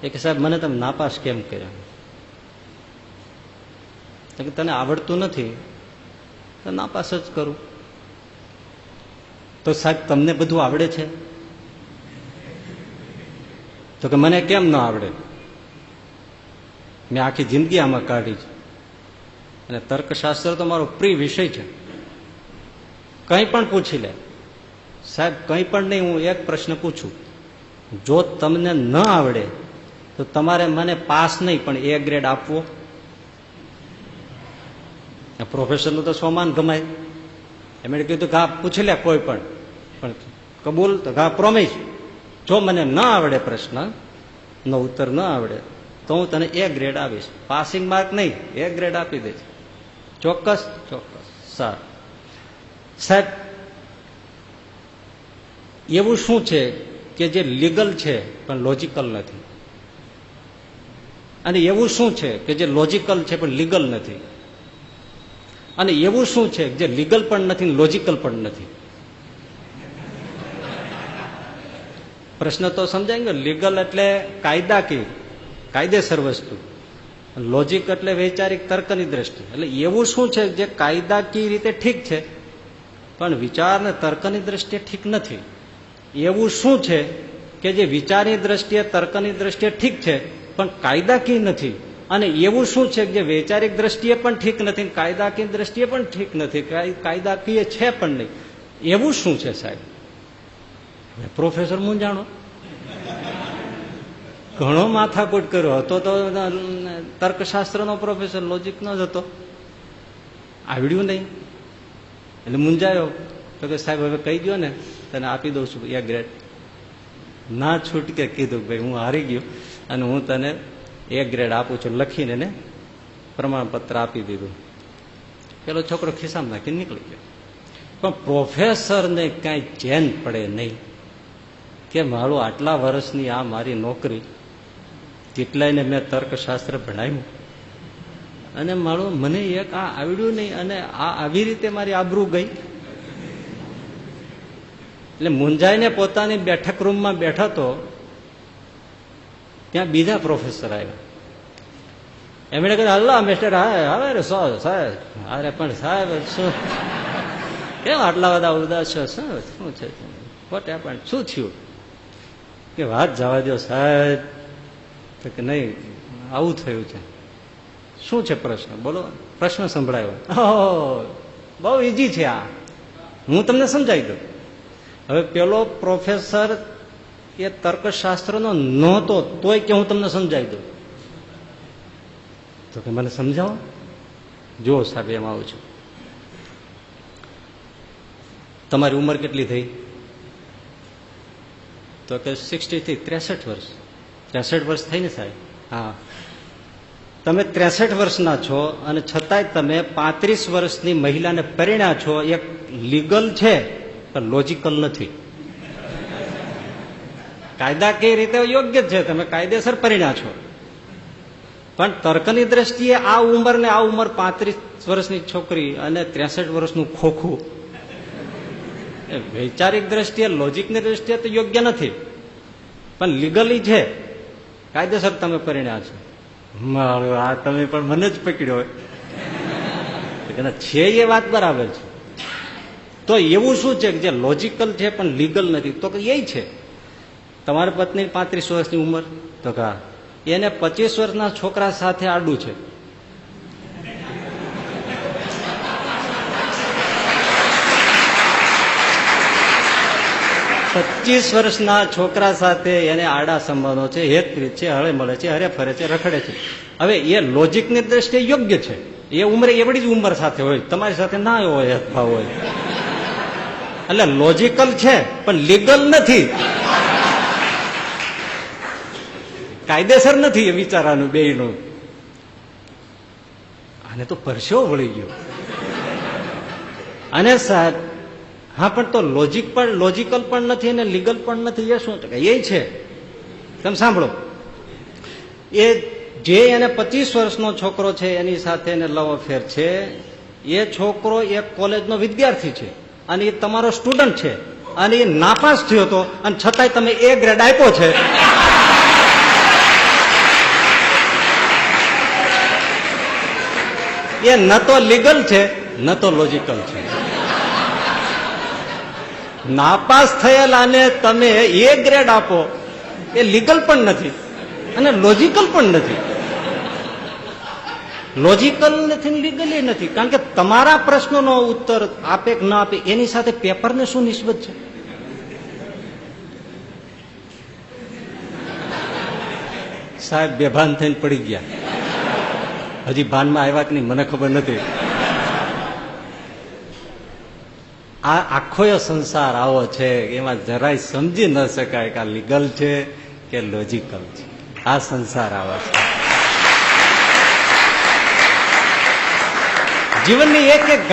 એ કે સાહેબ મને તમે નાપાસ કેમ કર્યા? તો કે તને આવડતું નથી તો નાપાસ જ કરું. તો સાહેબ તમને બધું આવડે છે? તો કે મને કેમ ન આવડે? મેં આખી જિંદગી આમાં કાઢી છે અને તર્કશાસ્ત્ર તો મારો પ્રિય વિષય છે. કંઈ પણ પૂછી લે સાહેબ, કંઈ પણ નહીં. હું એક પ્રશ્ન પૂછું, જો તમને ન આવડે તો તમારે મને પાસ નહીં પણ A ગ્રેડ આપવો. પ્રોફેસરનું તો સ્વમાન ગમાય. એમણે કીધું કે હા પૂછી લે કોઈ પણ કબૂલ? તો હા પ્રોમિસ. જો મને ન આવડે પ્રશ્નનો ઉત્તર ન આવડે તો હું તને A ગ્રેડ આપીશ. પાસિંગ માર્ક નહીં, A ગ્રેડ આપી દઈશ. ચોક્કસ? ચોક્કસ. સારું. સાહેબ એવું શું છે કે જે લીગલ છે પણ લોજિકલ નથી? અને એવું શું છે કે જે લોજિકલ છે પણ લીગલ નથી? અને એવું શું છે જે લીગલ પણ નથી લોજિકલ પણ નથી? પ્રશ્ન તો સમજાય ને. લીગલ એટલે કાયદાકીય, કાયદેસર વસ્તુ. લોજિક એટલે વૈચારિક તર્કની દ્રષ્ટિ. એટલે એવું શું છે જે કાયદાકીય રીતે ઠીક છે પણ વિચાર ને તર્કની દ્રષ્ટિએ ઠીક નથી? એવું શું છે કે જે વિચારની દ્રષ્ટિએ તર્કની દ્રષ્ટિએ ઠીક છે પણ કાયદાકીય નથી? અને એવું શું છે જે વૈચારિક દ્રષ્ટિએ પણ ઠીક નથી, કાયદાકીય દ્રષ્ટિએ પણ ઠીક નથી, કાયદાકીય છે પણ નહીં? એવું શું છે સાહેબ? પ્રોફેસર મૂંઝાણો, ઘણો માથાકૂટ કર્યો હતો તો તર્કશાસ્ત્રનો પ્રોફેસર, લોજિકનો જ હતો. આવડ્યું નહીં એટલે મૂંઝાયો. તો કે સાહેબ હવે કહી ગયો ને તને આપી દઉં છું A ગ્રેડ. ના છૂટકે કીધું ભાઈ હું હારી ગયો અને હું તને A ગ્રેડ આપું છું, લખીને એને પ્રમાણપત્ર આપી દીધું. પેલો છોકરો ખિસ્સામાં નાખીને નીકળી ગયો. પણ પ્રોફેસરને કાંઈ ચેન પડે નહીં કે મારું આટલા વર્ષની આ મારી નોકરી, કેટલાયને મેં તર્કશાસ્ત્ર ભણાવ્યું અને મારું મને એક આ આવડ્યું નહીં અને આ આવી રીતે મારી આબરૂ ગઈ. એટલે મુંજાઈને પોતાની બેઠક રૂમમાં બેઠા તો ત્યાં બીજા પ્રોફેસર આવ્યા. એમણે કહ્યું હલ્લા મિસ્ટર હવે સાહેબ. અરે પણ સાહેબ શું કેમ આટલા બધા ઉદાસ છો? શું છે? Vote happened? શું થયું? કે વાત જવા દો સાહેબ. તો કે નહીં આવું થયું છે. શું છે પ્રશ્ન? બોલો. પ્રશ્ન સંભળાયો. બહુ ઈઝી છે આ, હું તમને સમજાવી દઉં. હવે પેલો પ્રોફેસર એ તર્કશાસ્ત્રનો નહોતો તોય કે હું તમને સમજાવી દઉં. તો કે મને સમજાવો. જો સાહેબ એમ આવું છું. તમારી ઉંમર કેટલી થઈ? તો કે 60 થી 63 વર્ષ. 63 વર્ષ થઈ ને સાહેબ? હા. તમે 63 વર્ષના છો અને છતાંય તમે 35 વર્ષની મહિલાને પરિણ્યા છો. એક લીગલ છે પણ લોજિકલ નથી. કાયદાકીય રીતે યોગ્ય છે, તમે કાયદેસર પરિણ્યા છો, પણ તર્કની દ્રષ્ટિએ આ ઉંમર ને આ ઉંમર 35 વર્ષની છોકરી અને 63 વર્ષનું ખોખું, વૈચારિક દ્રષ્ટિએ લોજિકની દ્રષ્ટિએ તો યોગ્ય નથી પણ લીગલી છે, કાયદેસર તમે પરિણ્યા છો. આ તમે પણ મને જ પકડ્યો હોય છે એ વાત બરાબર છે. તો એવું શું છે કે જે લોજિકલ છે પણ લીગલ નથી? તો કે એ છે તમારી પત્ની 35 વર્ષની ઉંમર, તો કે એને 25 વર્ષના છોકરા સાથે આડું છે. પચીસ વર્ષના છોકરા સાથે એને આડા સંબંધો છે, હેતપ્રીત છે, હળે મળે છે, હરે ફરે છે, રખડે છે. હવે એ લોજિકની દ્રષ્ટિએ યોગ્ય છે. એ ઉંમરે એવડી જ ઉંમર સાથે હોય, તમારી સાથે ના હોય, હેતભાવ હોય, એટલે લોજિકલ છે પણ લીગલ નથી, કાયદેસર નથી એ વિચારાનું બેયનું. આને તો પરસેવો વળી ગયો. અને સાહેબ હા પણ તો લોજિકલ પણ નથી અને લીગલ પણ નથી, એ શું? એ છે. તમે સાંભળો, એ જે એને 25 વર્ષનો છોકરો છે એની સાથે એને લવ અફેર છે, એ છોકરો એક કોલેજનો વિદ્યાર્થી છે અને એ તમારો સ્ટુડન્ટ છે અને એ નાપાસ થયો હતો અને છતાંય તમે A ગ્રેડ આપ્યો છે. એ ન તો લીગલ છે ન તો લોજિકલ છે. નાપાસ થયેલાને તમે એ ગ્રેડ આપો એ લીગલ પણ નથી અને લોજિકલ પણ નથી. લોજિકલ નથી, લીગલી નથી, કારણ કે તમારા પ્રશ્નોનો ઉત્તર આપે કે ના આપે એની સાથે પેપરને શું નિસ્બત છે? સાહેબ બેભાન થઈને પડી ગયા. હજી ભાનમાં આવ્યા કે નહીં મને ખબર નથી. આ આખો સંસાર આવો છે, એમાં જરાય સમજી ન શકાય કે આ લીગલ છે કે લોજિકલ છે. આ સંસાર આવો છે. જીવનની એક એક